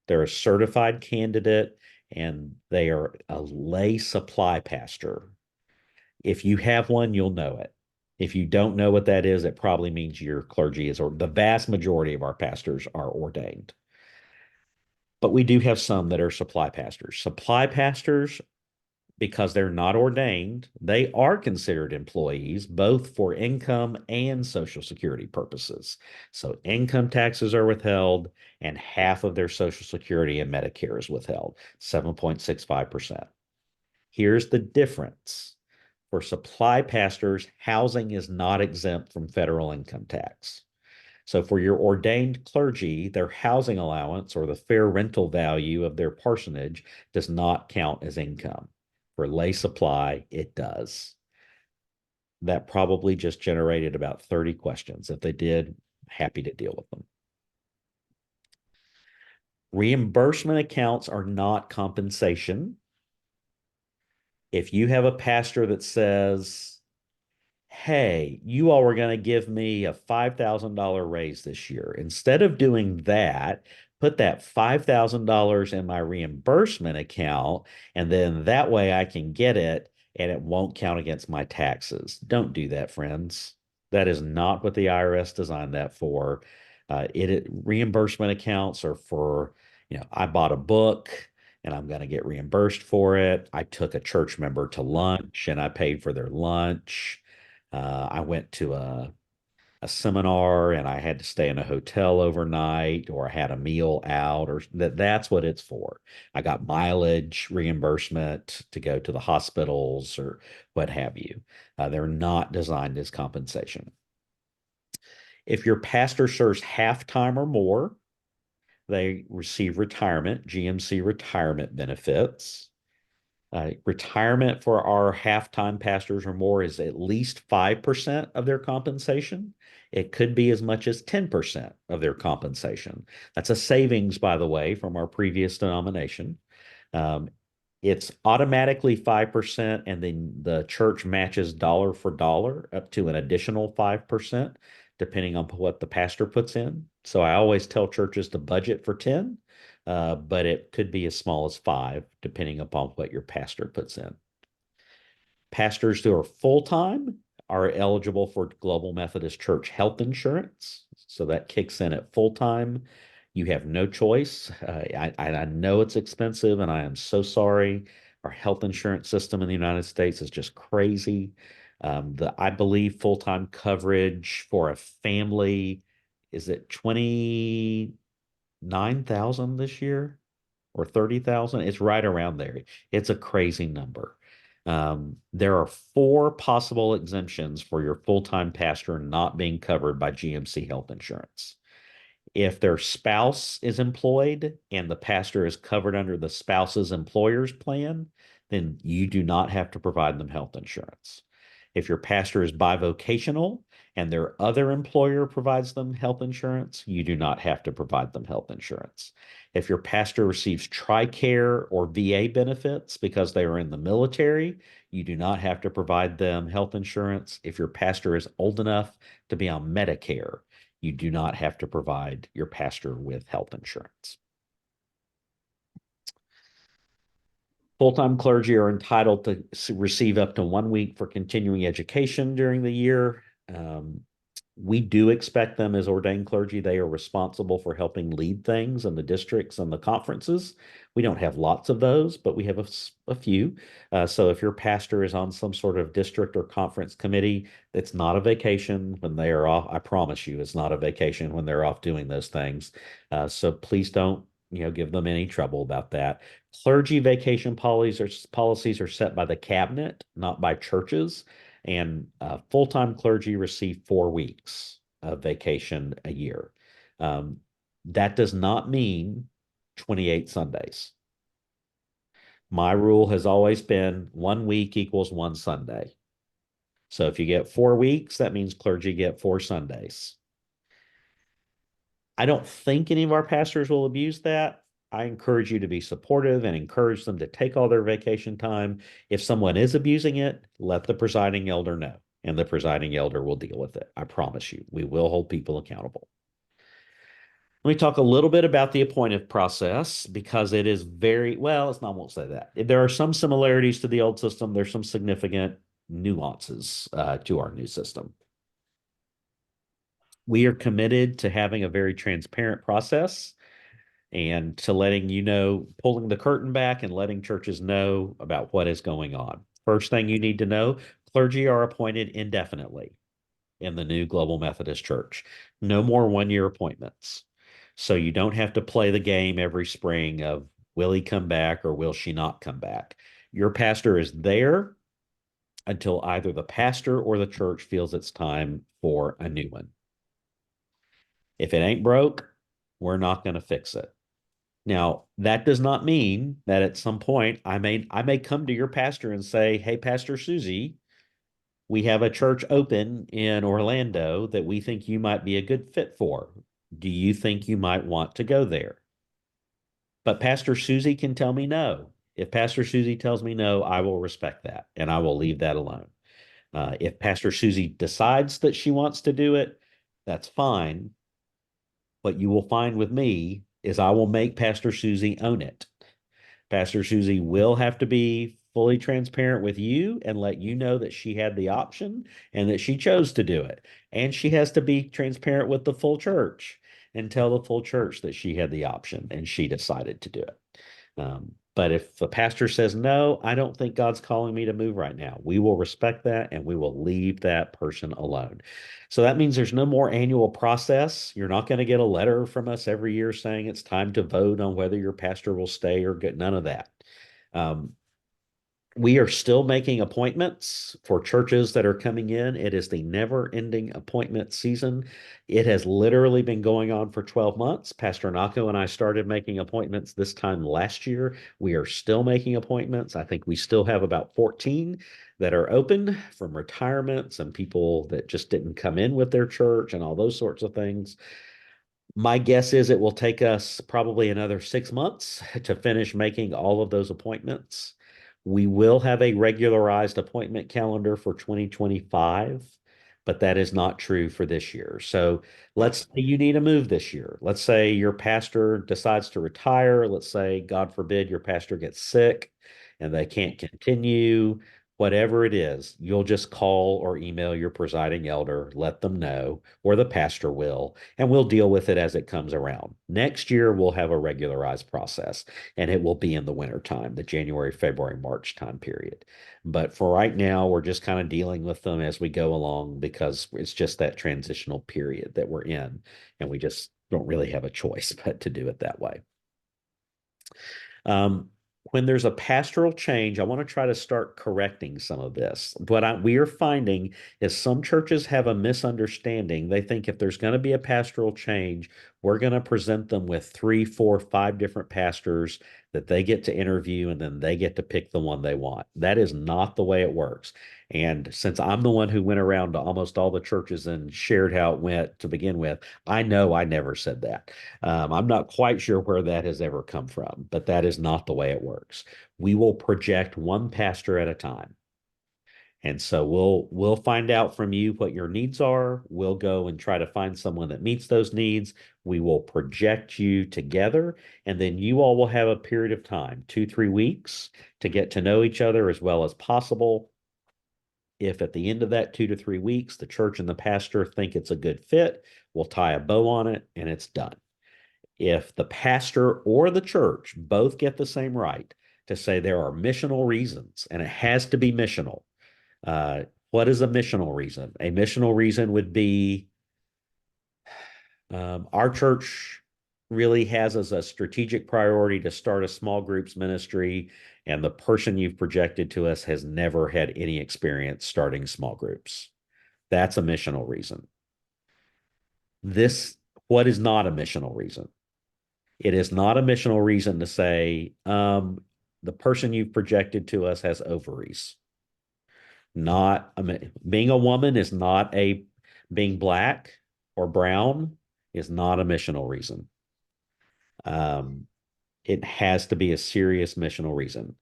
They're a certified candidate and they are a lay supply pastor. If you have one, you'll know it. If you don't know what that is, it probably means your clergy is, or the vast majority of our pastors are ordained. But we do have some that are supply pastors. Supply pastors, because they're not ordained, they are considered employees, both for income and Social Security purposes. So income taxes are withheld, and half of their Social Security and Medicare is withheld, 7.65%. Here's the difference. For supply pastors, housing is not exempt from federal income tax. So for your ordained clergy, their housing allowance or the fair rental value of their parsonage does not count as income. For lay supply, it does. That probably just generated about 30 questions. If they did, happy to deal with them. Reimbursement accounts are not compensation. If you have a pastor that says, hey, you all were going to give me a $5,000 raise this year. Instead of doing that, put that $5,000 in my reimbursement account, and then that way I can get it and it won't count against my taxes. Don't do that, friends. That is not what the IRS designed that for. Reimbursement accounts are for, I bought a book and I'm going to get reimbursed for it. I took a church member to lunch and I paid for their lunch. I went to a seminar and I had to stay in a hotel overnight, or I had a meal out, or that's what it's for. I got mileage reimbursement to go to the hospitals or what have you. They're not designed as compensation. If your pastor serves half time or more, they receive retirement, GMC retirement benefits. Retirement for our half-time pastors or more is at least 5% of their compensation. It could be as much as 10% of their compensation. That's a savings, by the way, from our previous denomination. Um, it's automatically 5%, and then the church matches dollar for dollar up to an additional 5%, depending on what the pastor puts in. So I always tell churches to budget for 10, but it could be as small as 5, depending upon what your pastor puts in. Pastors who are full time are eligible for Global Methodist Church health insurance. So that kicks in at full time. You have no choice. I know it's expensive, and I am so sorry. Our health insurance system in the United States is just crazy. I believe full time coverage for a family is at 29,000 this year or 30,000. It's right around there. It's a crazy number. There are 4 possible exemptions for your full-time pastor not being covered by GMC health insurance. If their spouse is employed and the pastor is covered under the spouse's employer's plan, then you do not have to provide them health insurance. If your pastor is bivocational and their other employer provides them health insurance, you do not have to provide them health insurance. If your pastor receives TRICARE or VA benefits because they are in the military, you do not have to provide them health insurance. If your pastor is old enough to be on Medicare, you do not have to provide your pastor with health insurance. Full-time clergy are entitled to receive up to 1 week for continuing education during the year. We do expect them as ordained clergy. They are responsible for helping lead things in the districts and the conferences. We don't have lots of those, but we have a few. So if your pastor is on some sort of district or conference committee, it's not a vacation when they are off. I promise you, it's not a vacation when they're off doing those things. So please don't, give them any trouble about that. Clergy vacation policies are set by the cabinet, not by churches. And full-time clergy receive 4 weeks of vacation a year. That does not mean 28 Sundays. My rule has always been 1 week equals 1 Sunday. So if you get 4 weeks, that means clergy get 4 Sundays. I don't think any of our pastors will abuse that. I encourage you to be supportive and encourage them to take all their vacation time. If someone is abusing it, let the presiding elder know, and the presiding elder will deal with it. I promise you, we will hold people accountable. Let me talk a little bit about the appointive process, because it is it's not, I won't say that. There are some similarities to the old system. There's some significant nuances to our new system. We are committed to having a very transparent process and to letting pulling the curtain back and letting churches know about what is going on. First thing you need to know, clergy are appointed indefinitely in the new Global Methodist Church. No more 1-year appointments. So you don't have to play the game every spring of will he come back or will she not come back. Your pastor is there until either the pastor or the church feels it's time for a new one. If it ain't broke, we're not going to fix it. Now, that does not mean that at some point I may come to your pastor and say, "Hey, Pastor Susie, we have a church open in Orlando that we think you might be a good fit for. Do you think you might want to go there?" But Pastor Susie can tell me no. If Pastor Susie tells me no, I will respect that and I will leave that alone. If Pastor Susie decides that she wants to do it, that's fine. What you will find with me is I will make Pastor Susie own it. Pastor Susie will have to be fully transparent with you and let you know that she had the option and that she chose to do it. And she has to be transparent with the full church and tell the full church that she had the option and she decided to do it. But if the pastor says, no, I don't think God's calling me to move right now, we will respect that and we will leave that person alone. So that means there's no more annual process. You're not going to get a letter from us every year saying it's time to vote on whether your pastor will stay or get none of that. Um, we are still making appointments for churches that are coming in. It is the never ending appointment season. It has literally been going on for 12 months. Pastor Nako and I started making appointments this time last year. We are still making appointments. I think we still have about 14 that are open from retirements and people that just didn't come in with their church and all those sorts of things. My guess is it will take us probably another 6 months to finish making all of those appointments. We will have a regularized appointment calendar for 2025, but that is not true for this year. So let's say you need a move this year. Let's say your pastor decides to retire. Let's say, God forbid, your pastor gets sick and they can't continue. Whatever it is, you'll just call or email your presiding elder, let them know, or the pastor will, and we'll deal with it as it comes around. Next year, we'll have a regularized process, and it will be in the winter time, the January, February, March time period. But for right now, we're just kind of dealing with them as we go along because it's just that transitional period that we're in, and we just don't really have a choice but to do it that way. Um, when there's a pastoral change, I want to try to start correcting some of this. What we are finding is some churches have a misunderstanding. They think if there's going to be a pastoral change, we're going to present them with 3, 4, 5 different pastors that they get to interview, and then they get to pick the one they want. That is not the way it works. And since I'm the one who went around to almost all the churches and shared how it went to begin with, I know I never said that. I'm not quite sure where that has ever come from, but that is not the way it works. We will project one pastor at a time. And so we'll find out from you what your needs are. We'll go and try to find someone that meets those needs. We will project you together, and then you all will have a period of time, 2, 3 weeks, to get to know each other as well as possible. If at the end of that 2 to 3 weeks, the church and the pastor think it's a good fit, we'll tie a bow on it and it's done. If the pastor or the church both get the same right to say there are missional reasons, and it has to be missional. What is a missional reason? A missional reason would be our church really has as a strategic priority to start a small groups ministry, and the person you've projected to us has never had any experience starting small groups. That's a missional reason. What is not a missional reason? It is not a missional reason to say, the person you've projected to us has ovaries. Not, being a woman is not being black or brown is not a missional reason. It has to be a serious missional reason.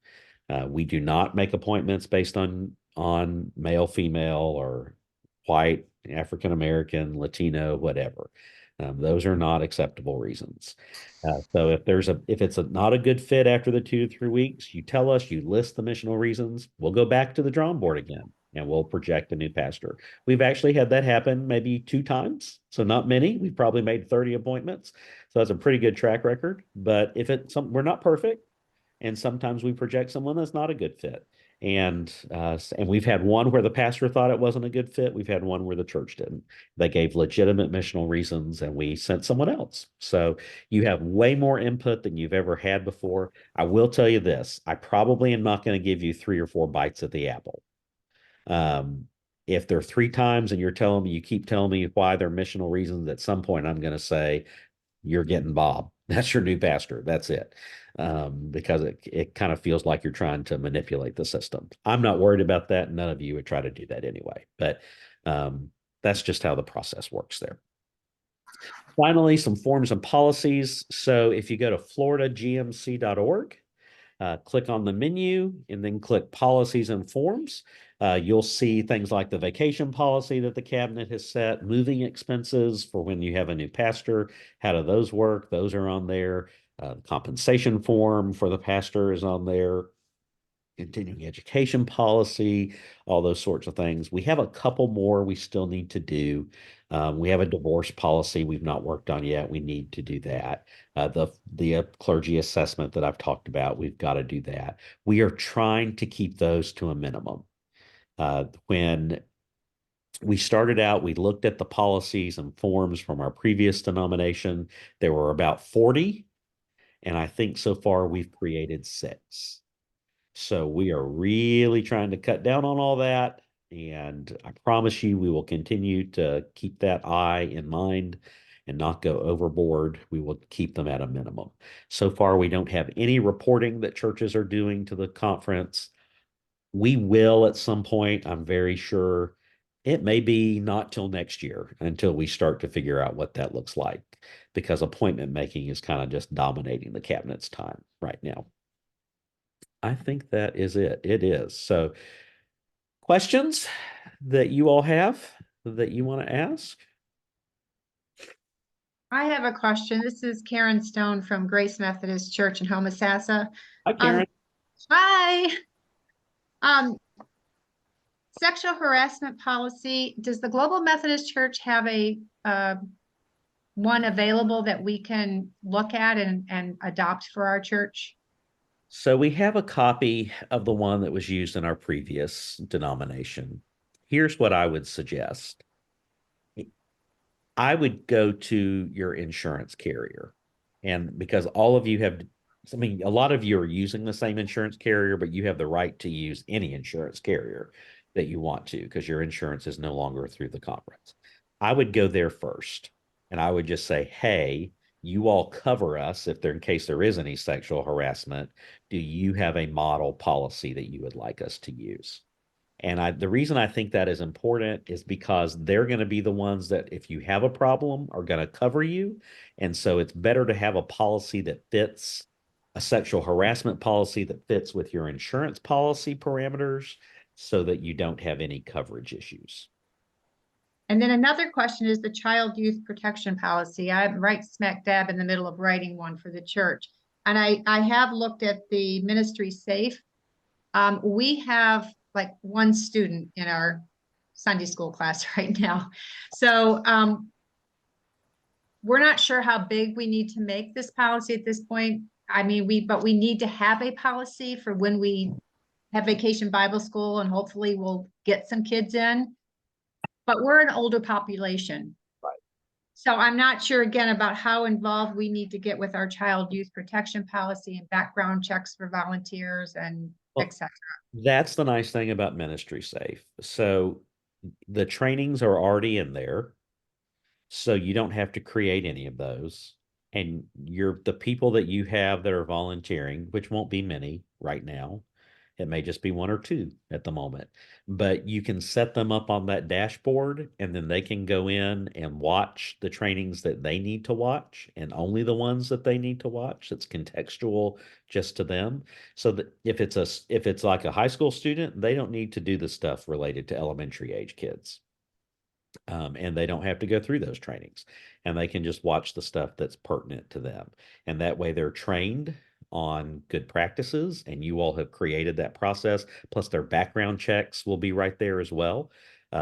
We do not make appointments based on male, female, or white, African American, Latino, whatever. Those are not acceptable reasons. So if it's not a good fit after the 2 to 3 weeks, you tell us, you list the missional reasons. We'll go back to the drawing board again and we'll project a new pastor. We've actually had that happen maybe 2 times, so not many. We've probably made 30 appointments, so that's a pretty good track record. But if we're not perfect, and sometimes we project someone that's not a good fit. And we've had one where the pastor thought it wasn't a good fit. We've had one where the church didn't. They gave legitimate missional reasons, and we sent someone else. So you have way more input than you've ever had before. I will tell you this: I probably am not going to give you 3 or 4 bites at the apple. If they're 3 times and you keep telling me why they're missional reasons, at some point I'm going to say, you're getting Bob. That's your new pastor. That's it. Because it kind of feels like you're trying to manipulate the system. I'm not worried about that. None of you would try to do that anyway. But that's just how the process works there. Finally, some forms and policies. So if you go to floridagmc.org, click on the menu and then click policies and forms. You'll see things like the vacation policy that the cabinet has set, moving expenses for when you have a new pastor. How do those work? Those are on there. Compensation form for the pastor is on there. Continuing education policy, all those sorts of things. We have a couple more we still need to do. We have a divorce policy we've not worked on yet. We need to do that. The clergy assessment that I've talked about, we've got to do that. We are trying to keep those to a minimum. When we started out, we looked at the policies and forms from our previous denomination. There were about 40, and I think so far we've created 6. So we are really trying to cut down on all that. And I promise you, we will continue to keep that eye in mind and not go overboard. We will keep them at a minimum. So far, we don't have any reporting that churches are doing to the conference. We will at some point, I'm very sure. It may be not till next year until we start to figure out what that looks like, because appointment making is kind of just dominating the cabinet's time right now. I think that is it. It is. So, questions that you all have that you want to ask? I have a question. This is Karen Stone from Grace Methodist Church in Homosassa. Hi, Karen. Hi. Sexual harassment policy. Does the Global Methodist Church have a one available that we can look at and adopt for our church? So we have a copy of the one that was used in our previous denomination. Here's what I would suggest. I would go to your insurance carrier. And because all of you have, I mean, a lot of you are using the same insurance carrier, but you have the right to use any insurance carrier that you want to, because your insurance is no longer through the conference. I would go there first and I would just say, hey, you all cover us if there, in case there is any sexual harassment. Do you have a model policy that you would like us to use? And the reason I think that is important is because they're going to be the ones that, if you have a problem, are going to cover you. And so it's better to have a policy that fits, a sexual harassment policy that fits with your insurance policy parameters, so that you don't have any coverage issues. And then another question is the child youth protection policy. I'm right smack dab in the middle of writing one for the church. And I have looked at the ministry safe. We have like one student in our Sunday school class right now. So we're not sure how big we need to make this policy at this point. I mean, but we need to have a policy for when we have Vacation Bible School, and hopefully we'll get some kids in. But we're an older population. Right. So I'm not sure again about how involved we need to get with our child youth protection policy and background checks for volunteers and etc. That's the nice thing about Ministry Safe. So the trainings are already in there. So you don't have to create any of those. And the people that you have that are volunteering, which won't be many right now. It may just be 1 or 2 at the moment, but you can set them up on that dashboard, and then they can go in and watch the trainings that they need to watch, and only the ones that they need to watch. That's contextual just to them. So that if it's like a high school student, they don't need to do the stuff related to elementary age kids. And they don't have to go through those trainings, and they can just watch the stuff that's pertinent to them. And that way they're trained on good practices, and you all have created that process. Plus their background checks will be right there as well.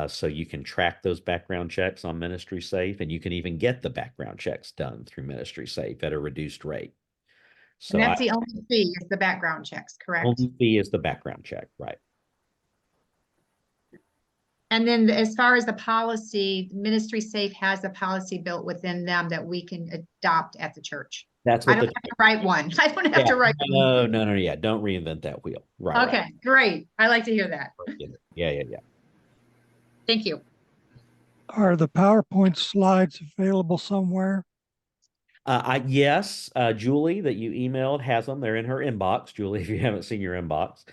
So you can track those background checks on Ministry Safe, and you can even get the background checks done through Ministry Safe at a reduced rate. So and that's the only fee is the background checks, correct? Only fee is the background check, right? And then as far as the policy, Ministry Safe has a policy built within them that we can adopt at the church. That's I what don't have to write one. I don't have to write one. No, yeah. Don't reinvent that wheel. Right. Okay, great. I like to hear that. Yeah. Thank you. Are the PowerPoint slides available somewhere? Yes, Julie that you emailed has them. They're in her inbox, Julie, if you haven't seen your inbox.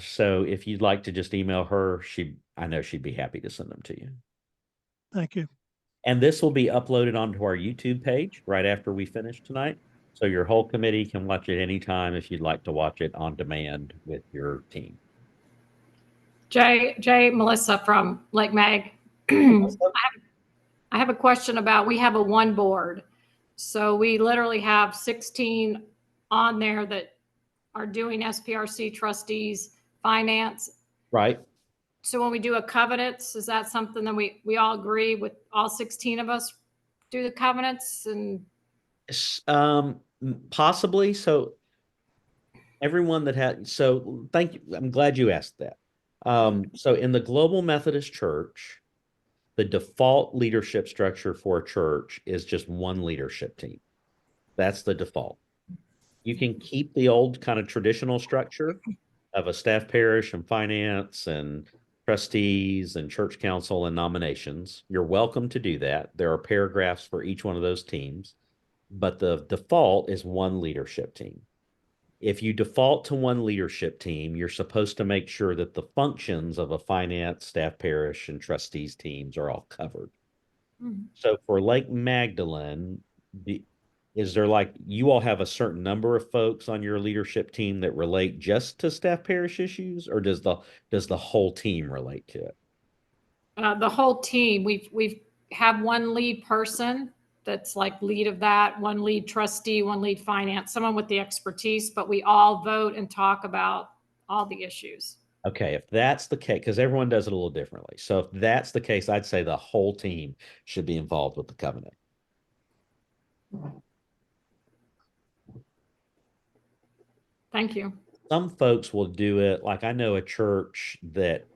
So if you'd like to just email her, I know she'd be happy to send them to you. Thank you. And this will be uploaded onto our YouTube page right after we finish tonight. So your whole committee can watch it anytime if you'd like to watch it on demand with your team. Melissa from Lake Mag. I have a question about, we have a one board. So we literally have 16 on there that are doing SPRC trustees, finance. Right. So when we do a covenants, is that something that we all agree with, all 16 of us do the covenants? And Possibly. So everyone that had, so thank you. I'm glad you asked that. So in the Global Methodist Church, the default leadership structure for a church is just one leadership team. That's the default. You can keep the old kind of traditional structure of a staff parish and finance and trustees and church council and nominations. You're welcome to do that. There are paragraphs for each one of those teams, but the default is one leadership team. If you default to one leadership team, you're supposed to make sure that the functions of a finance, staff parish, and trustees teams are all covered. So for Lake Magdalene, is there like you all have a certain number of folks on your leadership team that relate just to staff parish issues, or does the whole team relate to it? the whole team, we've have one lead person that's like lead of that, one lead trustee, one lead finance, someone with the expertise, but we all vote and talk about all the issues. Okay, if that's the case, because everyone does it a little differently. So if that's the case, I'd say the whole team should be involved with the covenant. Thank you. Some folks will do it, like I know a church that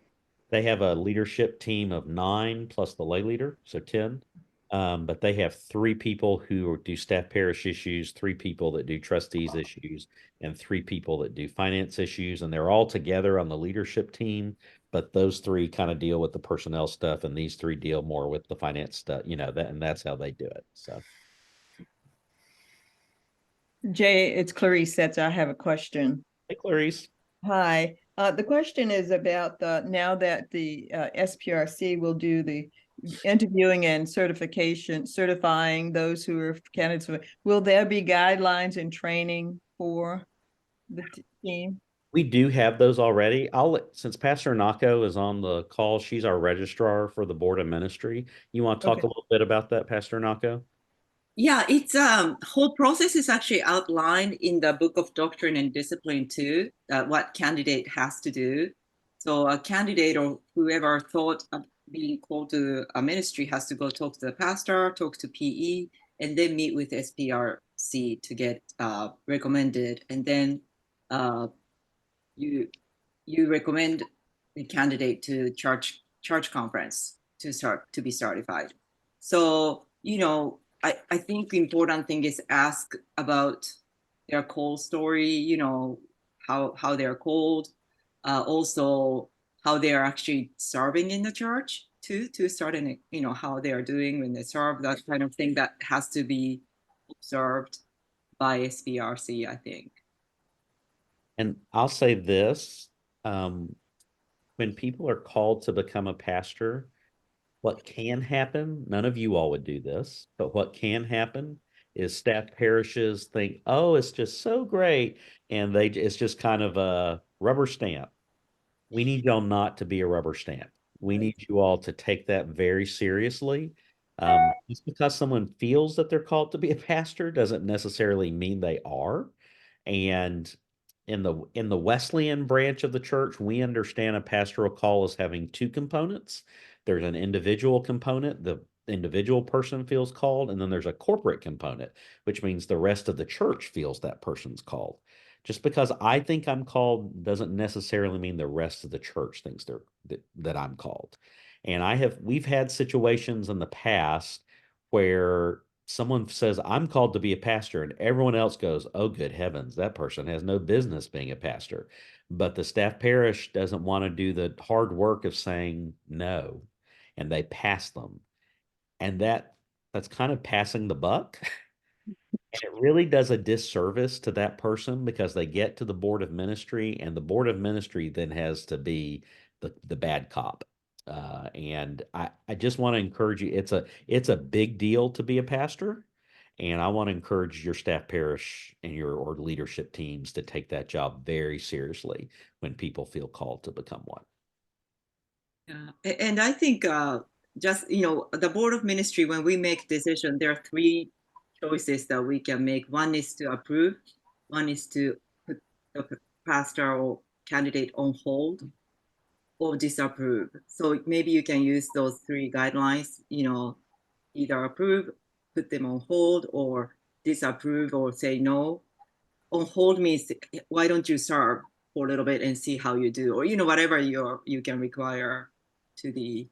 they have a leadership team of 9 plus the lay leader, so 10. But they have 3 people who do staff parish issues, 3 people that do trustees issues, and 3 people that do finance issues. And they're all together on the leadership team, but those 3 kind of deal with the personnel stuff, and these 3 deal more with the finance stuff, that, and that's how they do it. So Jay, it's Clarice. I have a question. hey, Clarice. Hi. The question is about now that the SPRC will do the interviewing and certifying those who are candidates. Will there be guidelines and training for the team? We do have those already. Since Pastor Nako is on the call, she's our registrar for the Board of Ministry. You want to talk Okay. a little bit about that, Pastor Nako? Yeah, it's whole process is actually outlined in the Book of Doctrine and Discipline too, what candidate has to do. So a candidate or whoever thought of being called to a ministry has to go talk to the pastor, talk to PE, and then meet with SPRC to get recommended. And then you recommend the candidate to church conference to be certified. So, I think the important thing is ask about their call story, how they're called, also how they're actually serving in the church too, to start and how they are doing when they serve, that kind of thing that has to be observed by SPRC, I think. And I'll say this, when people are called to become a pastor, what can happen, none of you all would do this, but what can happen is staff parishes think, oh, it's just so great. And it's just kind of a rubber stamp. We need y'all not to be a rubber stamp. We need you all to take that very seriously. Just because someone feels that they're called to be a pastor doesn't necessarily mean they are. And in the Wesleyan branch of the church, we understand a pastoral call as having 2 components. There's an individual component, the individual person feels called, and then there's a corporate component, which means the rest of the church feels that person's called. Just because I think I'm called doesn't necessarily mean the rest of the church thinks that I'm called. And we've had situations in the past where someone says, I'm called to be a pastor, and everyone else goes, oh, good heavens, that person has no business being a pastor. But the staff parish doesn't want to do the hard work of saying no, and they pass them. And that's kind of passing the buck. And it really does a disservice to that person because they get to the Board of Ministry, and the Board of Ministry then has to be the bad cop. And I just want to encourage you. It's a big deal to be a pastor, and I want to encourage your staff parish and or leadership teams to take that job very seriously when people feel called to become one. Yeah. And I think just, the Board of Ministry, when we make decision, there are 3 choices that we can make. One is to approve, one is to put the pastor or candidate on hold, or disapprove. So maybe you can use those 3 guidelines, either approve, put them on hold, or disapprove or say no. On hold means, why don't you serve for a little bit and see how you do, or whatever you can require to the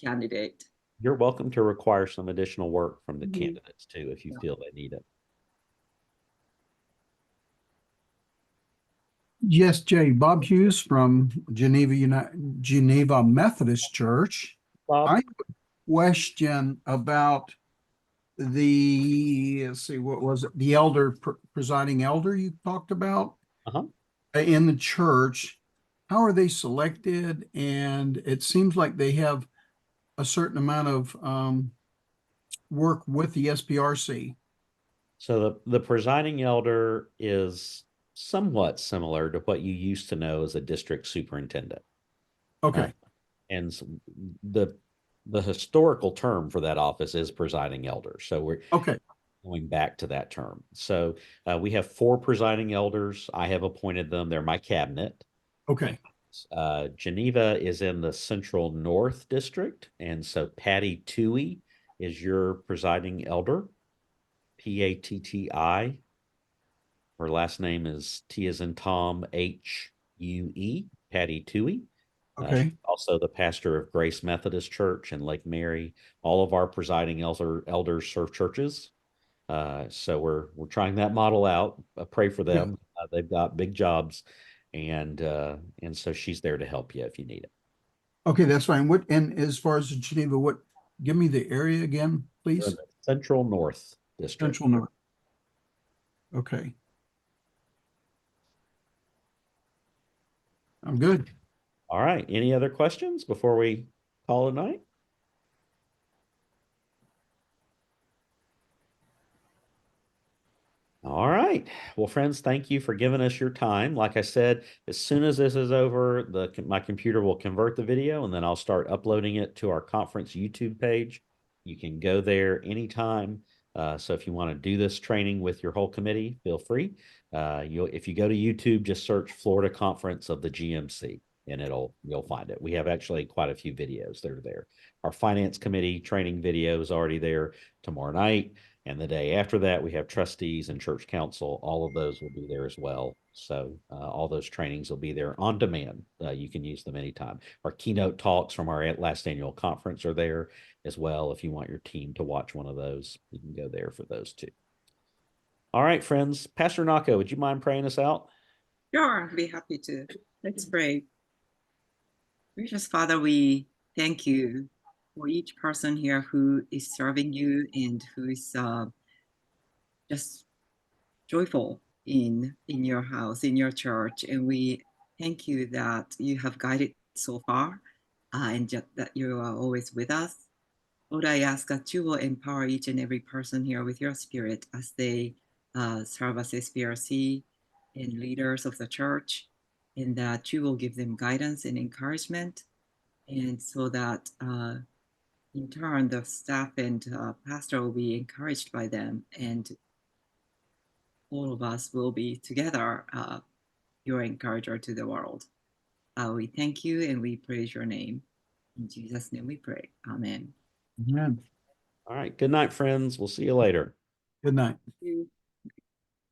candidate. You're welcome to require some additional work from the Mhm. candidates too, if you Yeah. feel they need it. Yes, Jay. Bob Hughes from Geneva Methodist Church. Bob? I have a question about let's see, what was it? The presiding elder you talked about Uh-huh. in the church. How are they selected? And it seems like they have a certain amount of work with the SPRC. So the presiding elder is somewhat similar to what you used to know as a district superintendent. Okay. And the historical term for that office is presiding elder. So we're Okay. going back to that term. So we have 4 presiding elders. I have appointed them. They're my cabinet. Okay. Geneva is in the Central North District. And so Patty Toohey is your presiding elder, Patti. Her last name is T as in Tom, Hue, Patty Toohey. Okay. Also the pastor of Grace Methodist Church in Lake Mary. All of our presiding elders serve churches. So we're trying that model out. Pray for them. They've got big jobs, and so she's there to help you if you need it. Okay, that's fine. And as far as Geneva, give me the area again, please. Central North District. Central North. Okay. I'm good. All right. Any other questions before we call it a night? All right. Well, friends, thank you for giving us your time. Like I said, as soon as this is over, my computer will convert the video and then I'll start uploading it to our conference YouTube page. You can go there anytime. So if you want to do this training with your whole committee, feel free. If you go to YouTube, just search Florida Conference of the GMC and you'll find it. We have actually quite a few videos that are there. Our finance committee training video is already there tomorrow night. And the day after that, we have trustees and church council. All of those will be there as well. So all those trainings will be there on demand. You can use them anytime. Our keynote talks from our last annual conference are there as well. If you want your team to watch one of those, you can go there for those too. All right, friends. Pastor Nako, would you mind praying us out? Sure, I'd be happy to. Let's pray. Gracious Father, we thank you for each person here who is serving you and who is just joyful in your house, in your church. And we thank you that you have guided so far and that you are always with us. Lord, I ask that you will empower each and every person here with your spirit as they serve as SPRC and leaders of the church, and that you will give them guidance and encouragement, and so that in turn, the staff and pastor will be encouraged by them, and all of us will be together your encourager to the world. We thank you and we praise your name. In Jesus' name we pray. Amen. Amen. All right. Good night, friends. We'll see you later. Good night. Thank you.